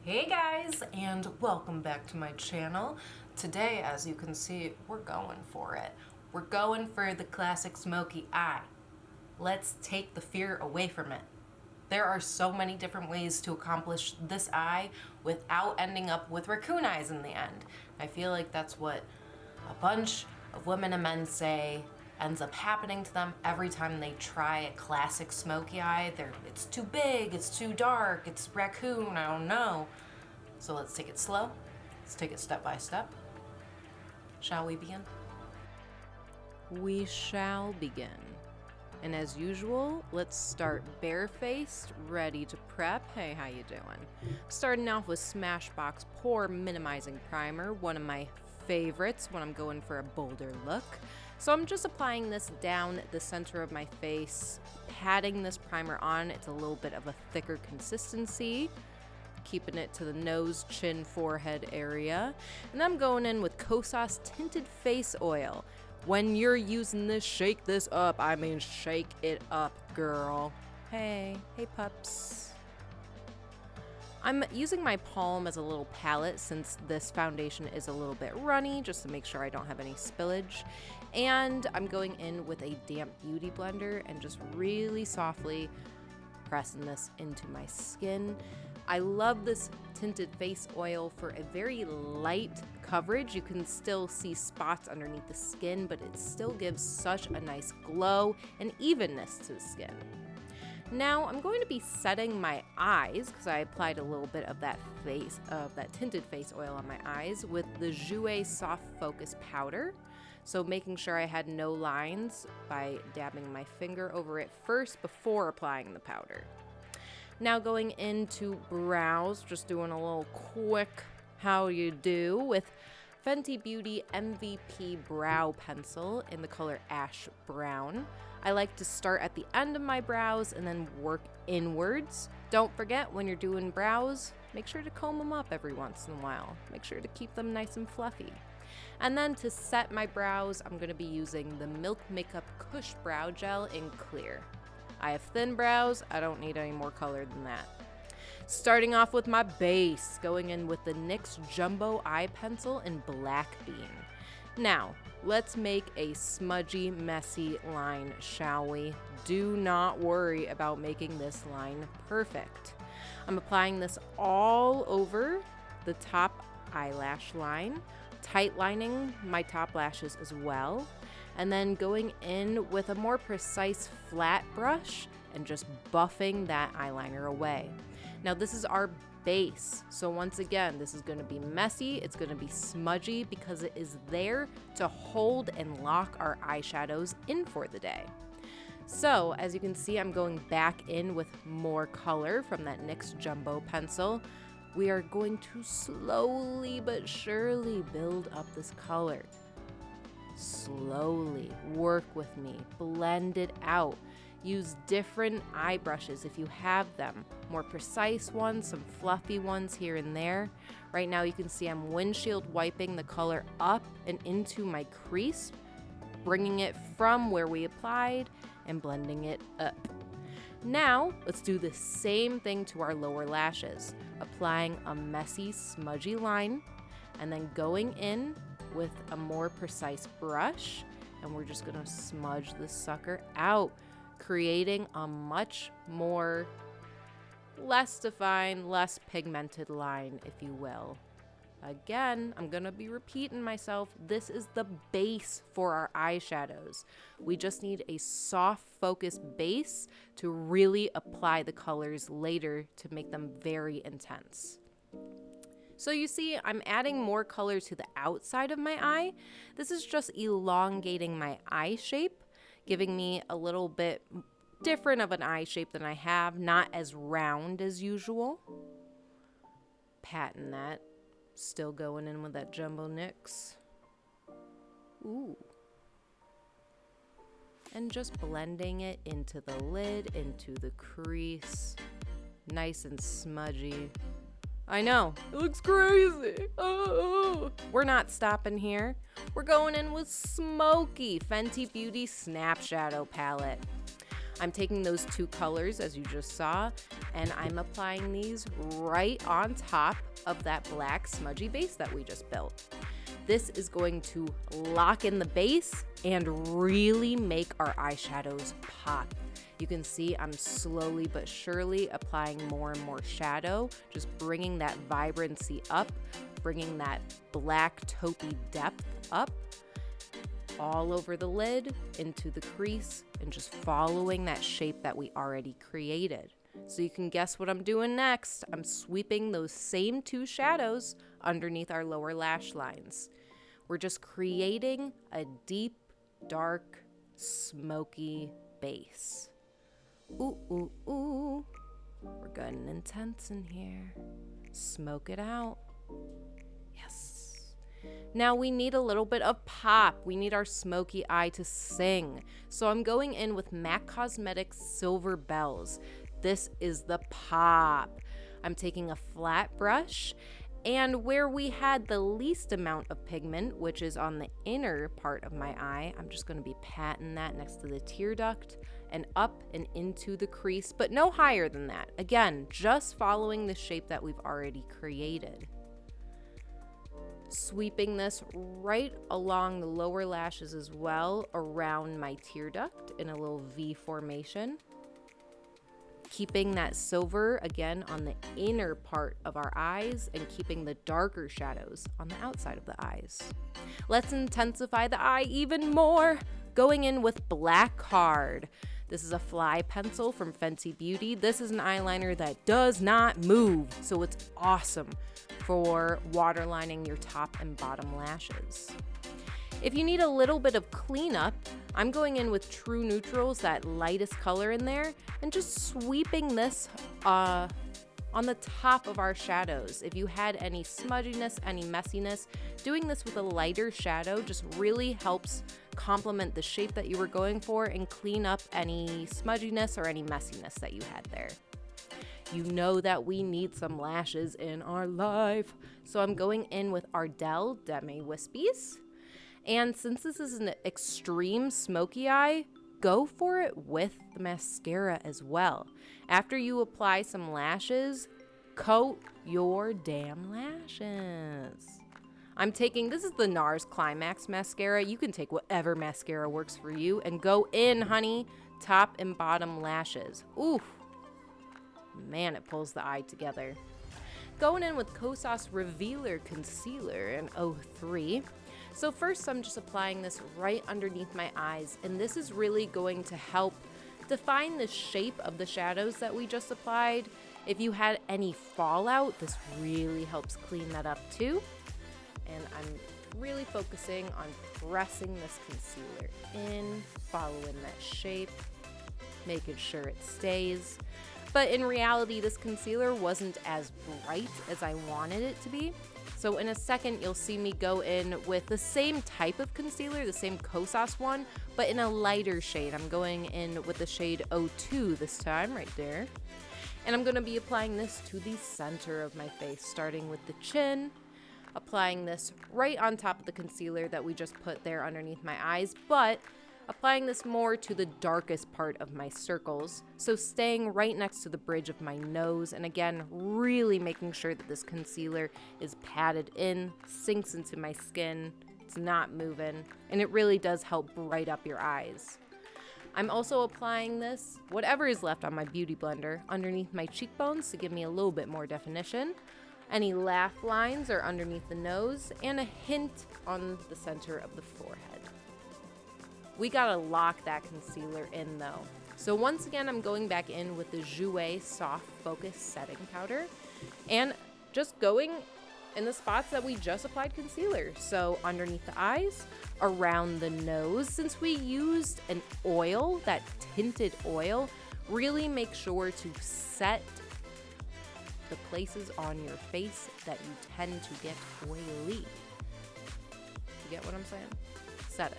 Hey guys, and welcome back to my channel. Today, as you can see, we're going for it. We're going for the classic smoky eye. Let's take the fear away from it. There are so many different ways to accomplish this eye without ending up with raccoon eyes in the end. I feel like that's what a bunch of women and men say ends up happening to them every time they try a classic smoky eye. It's too big, it's too dark, it's raccoon, I don't know. So let's take it slow. Let's take it step by step. Shall we begin? We shall begin. And as usual, let's start barefaced, ready to prep. Hey, how you doing? Starting off with Smashbox Pore Minimizing Primer, one of my favorites when I'm going for a bolder look. So I'm just applying this down the center of my face, patting this primer on. It's a little bit of a thicker consistency, keeping it to the nose, chin, forehead area. And I'm going in with Kosas Tinted Face Oil. When you're using this, shake this up. I mean, shake it up, girl. Hey pups. I'm using my palm as a little palette since this foundation is a little bit runny, just to make sure I don't have any spillage. And I'm going in with a damp beauty blender and just really softly pressing this into my skin. I love this tinted face oil for a very light coverage. You can still see spots underneath the skin, but it still gives such a nice glow and evenness to the skin. Now I'm going to be setting my eyes, because I applied a little bit of that tinted face oil on my eyes with the Jouer Soft Focus Powder. So making sure I had no lines by dabbing my finger over it first before applying the powder. Now going into brows, just doing a little quick how you do with Fenty Beauty MVP Brow Pencil in the color Ash Brown. I like to start at the end of my brows and then work inwards. Don't forget, when you're doing brows, make sure to comb them up every once in a while. Make sure to keep them nice and fluffy. And then to set my brows, I'm going to be using the Milk Makeup Kush Brow Gel in Clear. I have thin brows, I don't need any more color than that. Starting off with my base, going in with the NYX Jumbo Eye Pencil in Black Bean. Now, let's make a smudgy, messy line, shall we? Do not worry about making this line perfect. I'm applying this all over the top eyelash line, tight lining my top lashes as well, and then going in with a more precise flat brush and just buffing that eyeliner away. Now this is our base, so once again, this is going to be messy, it's going to be smudgy because it is there to hold and lock our eyeshadows in for the day. So as you can see, I'm going back in with more color from that NYX Jumbo pencil. We are going to slowly but surely build up this color. Slowly, work with me, blend it out. Use different eye brushes if you have them. More precise ones, some fluffy ones here and there. Right now you can see I'm windshield wiping the color up and into my crease, bringing it from where we applied and blending it up. Now, let's do the same thing to our lower lashes, applying a messy, smudgy line, and then going in with a more precise brush, and we're just gonna smudge this sucker out, creating a much more less defined, less pigmented line, if you will. Again, I'm gonna be repeating myself. This is the base for our eyeshadows. We just need a soft focus base to really apply the colors later to make them very intense. So you see, I'm adding more color to the outside of my eye. This is just elongating my eye shape, giving me a little bit different of an eye shape than I have, not as round as usual. Patting that. Still going in with that Jumbo NYX. Ooh. And just blending it into the lid, into the crease. Nice and smudgy. I know, it looks crazy. Oh. We're not stopping here. We're going in with Smoky Fenty Beauty Snapshadow palette. I'm taking those two colors as you just saw, and I'm applying these right on top of that black smudgy base that we just built. This is going to lock in the base and really make our eyeshadows pop. You can see I'm slowly but surely applying more and more shadow, just bringing that vibrancy up, bringing that black taupey depth up, all over the lid, into the crease, and just following that shape that we already created. So you can guess what I'm doing next. I'm sweeping those same two shadows underneath our lower lash lines. We're just creating a deep, dark, smoky base. Ooh, ooh, ooh. We're getting intense in here. Smoke it out. Yes. Now we need a little bit of pop. We need our smoky eye to sing. So I'm going in with MAC Cosmetics Silver Bells. This is the pop. I'm taking a flat brush, and where we had the least amount of pigment, which is on the inner part of my eye, I'm just going to be patting that next to the tear duct and up and into the crease, but no higher than that. Again, just following the shape that we've already created. Sweeping this right along the lower lashes as well, around my tear duct in a little V formation. Keeping that silver again on the inner part of our eyes and keeping the darker shadows on the outside of the eyes. Let's intensify the eye even more, going in with Black Card. This is a FlyPencil from Fenty Beauty. This is an eyeliner that does not move, so it's awesome for waterlining your top and bottom lashes. If you need a little bit of cleanup, I'm going in with True Neutrals, that lightest color in there, and just sweeping this on the top of our shadows. If you had any smudginess, any messiness, doing this with a lighter shadow just really helps complement the shape that you were going for and clean up any smudginess or any messiness that you had there. You know that we need some lashes in our life, so I'm going in with Ardell Demi Wispies. And since this is an extreme smoky eye, go for it with the mascara as well. After you apply some lashes, coat your damn lashes. I'm taking, this is the NARS Climax mascara. You can take whatever mascara works for you and go in, honey, top and bottom lashes. Ooh, man, it pulls the eye together. Going in with Kosas Revealer Concealer in 03. So first I'm just applying this right underneath my eyes, and this is really going to help define the shape of the shadows that we just applied. If you had any fallout, this really helps clean that up too. And I'm really focusing on pressing this concealer in, following that shape, making sure it stays. But in reality, this concealer wasn't as bright as I wanted it to be. So in a second, you'll see me go in with the same type of concealer, the same Kosas one, but in a lighter shade. I'm going in with the shade 02 this time, right there. And I'm gonna be applying this to the center of my face, starting with the chin, applying this right on top of the concealer that we just put there underneath my eyes, but applying this more to the darkest part of my circles, so staying right next to the bridge of my nose, and again, really making sure that this concealer is patted in, sinks into my skin, it's not moving, and it really does help bright up your eyes. I'm also applying this, whatever is left on my beauty blender, underneath my cheekbones to give me a little bit more definition. Any laugh lines are underneath the nose, and a hint on the center of the forehead. We gotta lock that concealer in though. So once again, I'm going back in with the Jouer Soft Focus Setting Powder and just going in the spots that we just applied concealer. So underneath the eyes, around the nose, since we used an oil, that tinted oil, really make sure to set the places on your face that you tend to get oily. You get what I'm saying? Set it.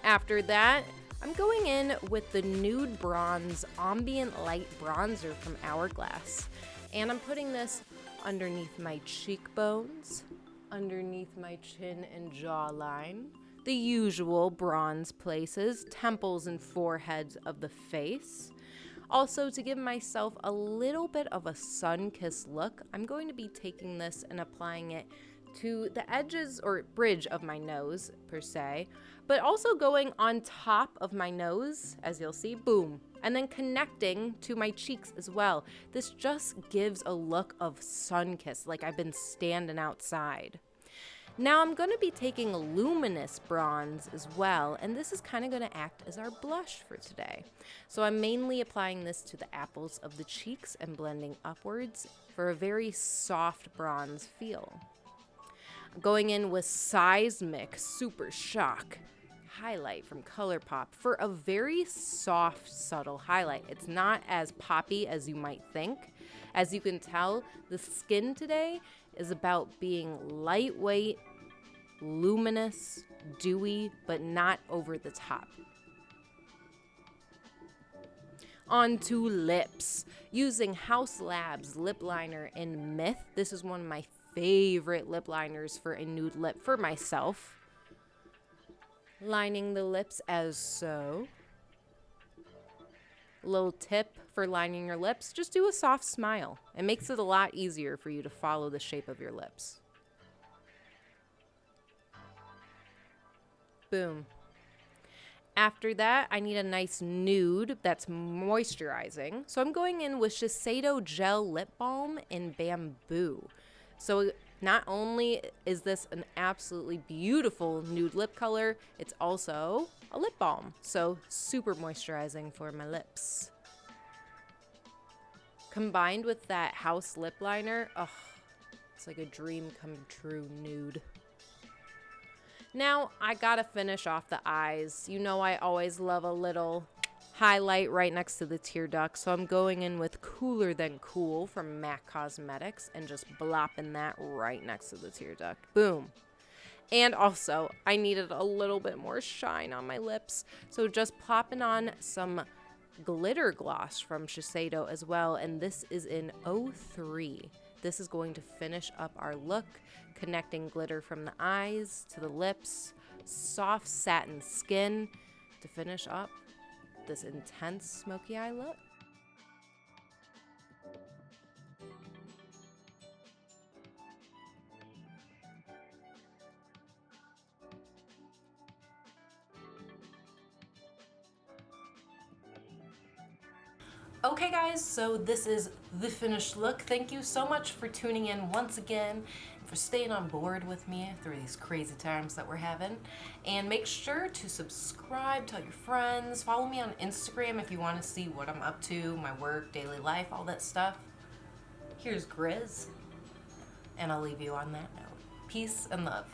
After that, I'm going in with the Nude Bronze Ambient Light Bronzer from Hourglass. And I'm putting this underneath my cheekbones, underneath my chin and jawline. the usual bronze places, temples and foreheads of the face. Also, to give myself a little bit of a sun-kissed look, I'm going to be taking this and applying it to the edges or bridge of my nose, per se, but also going on top of my nose, as you'll see, boom, and then connecting to my cheeks as well. This just gives a look of sun-kissed, like I've been standing outside. Now I'm going to be taking a luminous bronze as well, and this is kind of going to act as our blush for today. So I'm mainly applying this to the apples of the cheeks and blending upwards for a very soft bronze feel. I'm going in with Seismic Super Shock highlight from ColourPop for a very soft, subtle highlight. It's not as poppy as you might think. As you can tell, the skin today is about being lightweight, luminous, dewy, but not over the top. On to lips. Using Haus Labs lip liner in Myth. This is one of my favorite lip liners for a nude lip for myself. Lining the lips as so. Little tip for lining your lips, just do a soft smile. It makes it a lot easier for you to follow the shape of your lips. Boom. After that, I need a nice nude that's moisturizing. So I'm going in with Shiseido Gel Lip Balm in Bamboo. So not only is this an absolutely beautiful nude lip color, it's also a lip balm. So super moisturizing for my lips. Combined with that Haus lip liner, oh, it's like a dream come true nude. Now, I gotta finish off the eyes. You know I always love a little highlight right next to the tear duct, so I'm going in with Cooler Than Cool from MAC Cosmetics and just blopping that right next to the tear duct. Boom. And also, I needed a little bit more shine on my lips, so just plopping on some glitter gloss from Shiseido as well, and this is in 03. This is going to finish up our look, connecting glitter from the eyes to the lips, soft satin skin to finish up this intense smoky eye look. Okay guys, so this is the finished look. Thank you so much for tuning in once again, for staying on board with me through these crazy times that we're having. And make sure to subscribe, tell your friends, follow me on Instagram if you want to see what I'm up to, my work, daily life, all that stuff. Here's Grizz, and I'll leave you on that note. Peace and love.